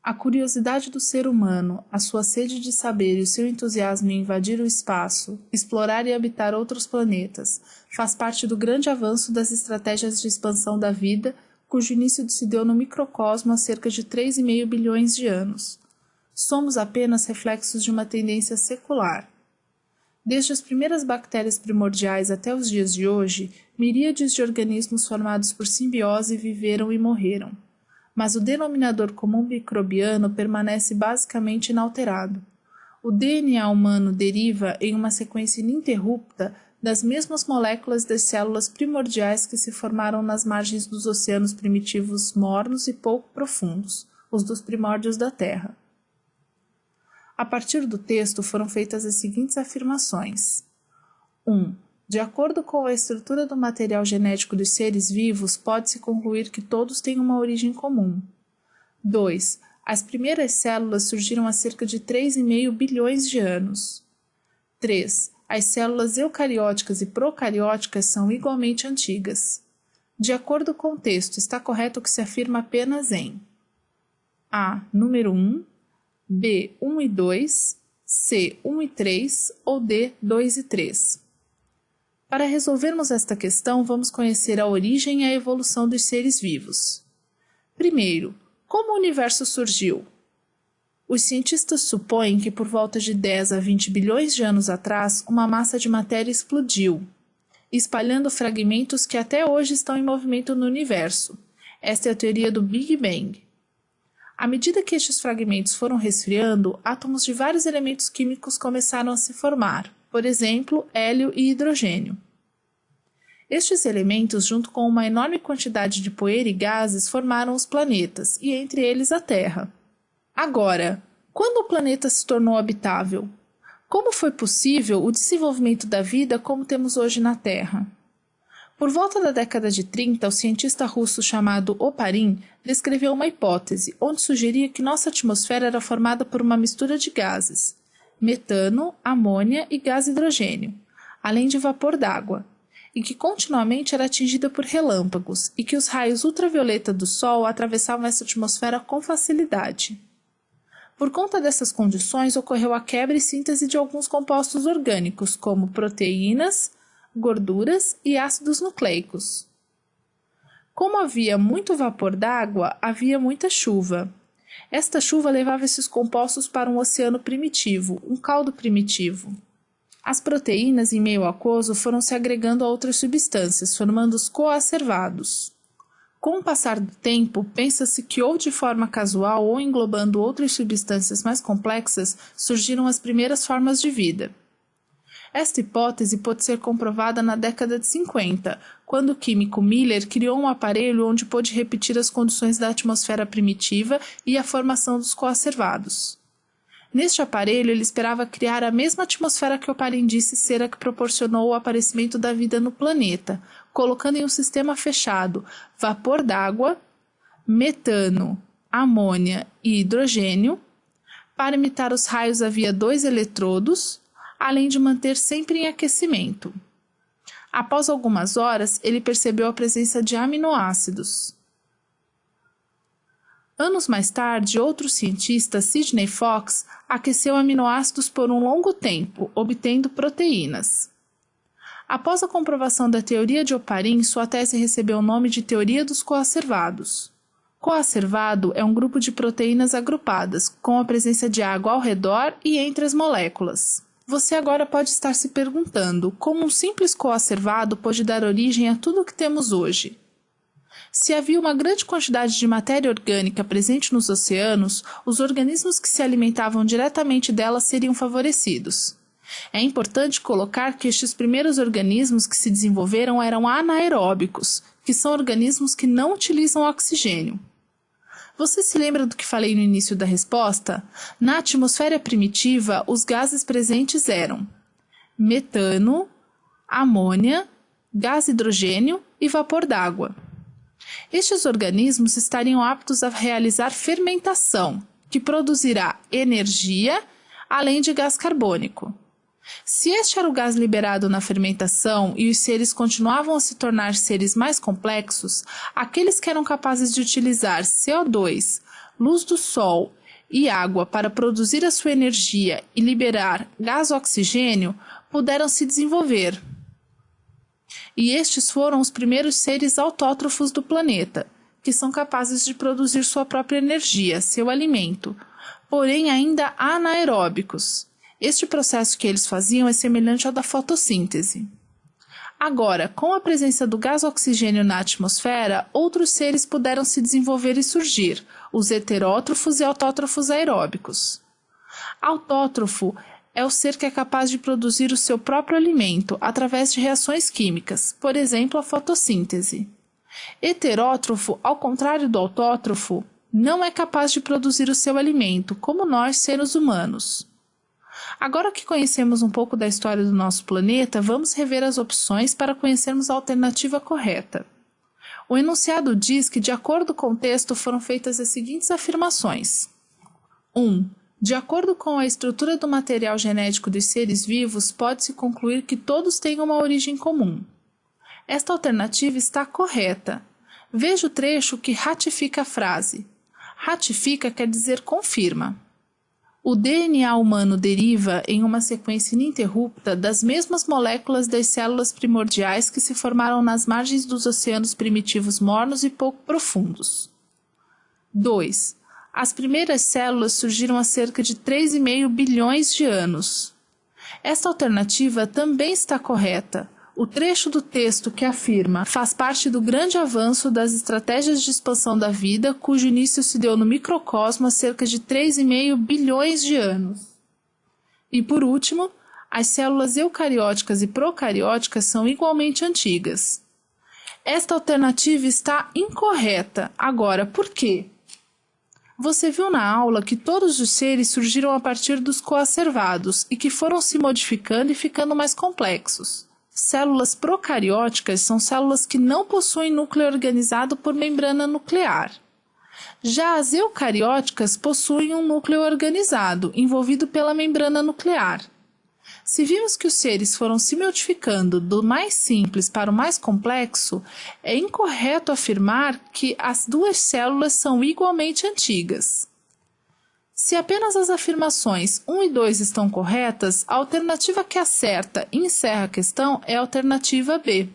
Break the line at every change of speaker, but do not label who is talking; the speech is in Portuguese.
A curiosidade do ser humano, a sua sede de saber e o seu entusiasmo em invadir o espaço, explorar e habitar outros planetas, faz parte do grande avanço das estratégias de expansão da vida, cujo início se deu no microcosmo há cerca de 3,5 bilhões de anos. Somos apenas reflexos de uma tendência secular. Desde as primeiras bactérias primordiais até os dias de hoje, miríades de organismos formados por simbiose viveram e morreram. Mas o denominador comum microbiano permanece basicamente inalterado. O DNA humano deriva em uma sequência ininterrupta das mesmas moléculas das células primordiais que se formaram nas margens dos oceanos primitivos mornos e pouco profundos, os dos primórdios da Terra. A partir do texto foram feitas as seguintes afirmações. 1. De acordo com a estrutura do material genético dos seres vivos, pode-se concluir que todos têm uma origem comum. 2. As primeiras células surgiram há cerca de 3,5 bilhões de anos. 3. As células eucarióticas e procarióticas são igualmente antigas. De acordo com o texto, está correto o que se afirma apenas em A. Número 1, B. 1 e 2, C. 1 e 3 ou D. 2 e 3. Para resolvermos esta questão, vamos conhecer a origem e a evolução dos seres vivos. Primeiro, como o universo surgiu? Os cientistas supõem que por volta de 10 a 20 bilhões de anos atrás, uma massa de matéria explodiu, espalhando fragmentos que até hoje estão em movimento no universo. Esta é a teoria do Big Bang. À medida que estes fragmentos foram resfriando, átomos de vários elementos químicos começaram a se formar, por exemplo, hélio e hidrogênio. Estes elementos, junto com uma enorme quantidade de poeira e gases, formaram os planetas, e entre eles a Terra. Agora, quando o planeta se tornou habitável? Como foi possível o desenvolvimento da vida como temos hoje na Terra? Por volta da década de 30, o cientista russo chamado Oparin descreveu uma hipótese, onde sugeria que nossa atmosfera era formada por uma mistura de gases, metano, amônia e gás hidrogênio, além de vapor d'água, e que continuamente era atingida por relâmpagos, e que os raios ultravioleta do Sol atravessavam essa atmosfera com facilidade. Por conta dessas condições, ocorreu a quebra e síntese de alguns compostos orgânicos, como proteínas, gorduras e ácidos nucleicos. Como havia muito vapor d'água, havia muita chuva. Esta chuva levava esses compostos para um oceano primitivo, um caldo primitivo. As proteínas em meio aquoso foram se agregando a outras substâncias, formando os coacervados. Com o passar do tempo, pensa-se que ou de forma casual ou englobando outras substâncias mais complexas, surgiram as primeiras formas de vida. Esta hipótese pode ser comprovada na década de 50, quando o químico Miller criou um aparelho onde pôde repetir as condições da atmosfera primitiva e a formação dos coacervados. Neste aparelho, ele esperava criar a mesma atmosfera que Oparin disse ser a que proporcionou o aparecimento da vida no planeta, colocando em um sistema fechado vapor d'água, metano, amônia e hidrogênio. Para imitar os raios havia 2 eletrodos, além de manter sempre em aquecimento. Após algumas horas, ele percebeu a presença de aminoácidos. Anos mais tarde, outro cientista, Sidney Fox, aqueceu aminoácidos por um longo tempo, obtendo proteínas. Após a comprovação da teoria de Oparin, sua tese recebeu o nome de teoria dos coacervados. Coacervado é um grupo de proteínas agrupadas, com a presença de água ao redor e entre as moléculas. Você agora pode estar se perguntando como um simples coacervado pode dar origem a tudo o que temos hoje. Se havia uma grande quantidade de matéria orgânica presente nos oceanos, os organismos que se alimentavam diretamente dela seriam favorecidos. É importante colocar que estes primeiros organismos que se desenvolveram eram anaeróbicos, que são organismos que não utilizam oxigênio. Você se lembra do que falei no início da resposta? Na atmosfera primitiva, os gases presentes eram metano, amônia, gás hidrogênio e vapor d'água. Estes organismos estariam aptos a realizar fermentação, que produzirá energia, além de gás carbônico. Se este era o gás liberado na fermentação e os seres continuavam a se tornar seres mais complexos, aqueles que eram capazes de utilizar CO2, luz do sol e água para produzir a sua energia e liberar gás oxigênio puderam se desenvolver. E estes foram os primeiros seres autótrofos do planeta, que são capazes de produzir sua própria energia, seu alimento, porém ainda anaeróbicos. Este processo que eles faziam é semelhante ao da fotossíntese. Agora, com a presença do gás oxigênio na atmosfera, outros seres puderam se desenvolver e surgir, os heterótrofos e autótrofos aeróbicos. Autótrofo é o ser que é capaz de produzir o seu próprio alimento através de reações químicas, por exemplo, a fotossíntese. Heterótrofo, ao contrário do autótrofo, não é capaz de produzir o seu alimento, como nós, seres humanos. Agora que conhecemos um pouco da história do nosso planeta, vamos rever as opções para conhecermos a alternativa correta. O enunciado diz que, de acordo com o texto, foram feitas as seguintes afirmações. 1. De acordo com a estrutura do material genético dos seres vivos, pode-se concluir que todos têm uma origem comum. Esta alternativa está correta. Veja o trecho que ratifica a frase. Ratifica quer dizer confirma. O DNA humano deriva em uma sequência ininterrupta das mesmas moléculas das células primordiais que se formaram nas margens dos oceanos primitivos mornos e pouco profundos. 2. As primeiras células surgiram há cerca de 3,5 bilhões de anos. Esta alternativa também está correta. O trecho do texto que afirma faz parte do grande avanço das estratégias de expansão da vida, cujo início se deu no microcosmo há cerca de 3,5 bilhões de anos. E por último, as células eucarióticas e procarióticas são igualmente antigas. Esta alternativa está incorreta. Agora, por quê? Você viu na aula que todos os seres surgiram a partir dos coacervados e que foram se modificando e ficando mais complexos. Células procarióticas são células que não possuem núcleo organizado por membrana nuclear. Já as eucarióticas possuem um núcleo organizado, envolvido pela membrana nuclear. Se vimos que os seres foram se modificando do mais simples para o mais complexo, é incorreto afirmar que as duas células são igualmente antigas. Se apenas as afirmações 1 e 2 estão corretas, a alternativa que acerta e encerra a questão é a alternativa B.